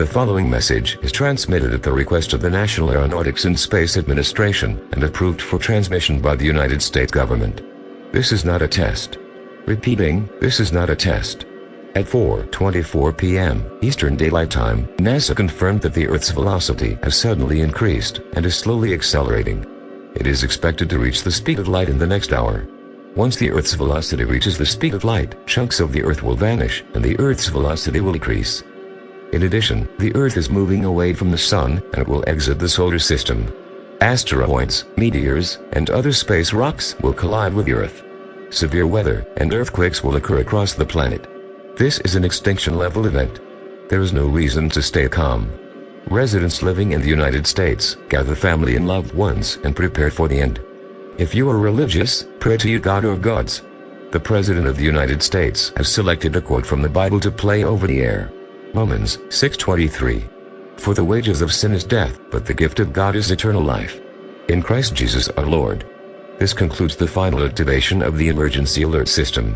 The following message is transmitted at the request of the National Aeronautics and Space Administration and approved for transmission by the United States government. This is not a test. Repeating, this is not a test. At 4:24 p.m. Eastern Daylight Time, NASA confirmed that the Earth's velocity has suddenly increased and is slowly accelerating. It is expected to reach the speed of light in the next hour. Once the Earth's velocity reaches the speed of light, chunks of the Earth will vanish and the Earth's velocity will decrease. In addition, the Earth is moving away from the Sun and it will exit the solar system. Asteroids, meteors, and other space rocks will collide with the Earth. Severe weather and earthquakes will occur across the planet. This is an extinction-level event. There is no reason to stay calm. Residents living in the United States, gather family and loved ones and prepare for the end. If you are religious, pray to your God or gods. The President of the United States has selected a quote from the Bible to play over the air. Romans 6:23. For the wages of sin is death, but the gift of God is eternal life in Christ Jesus our Lord. This concludes the final activation of the emergency alert system.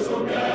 So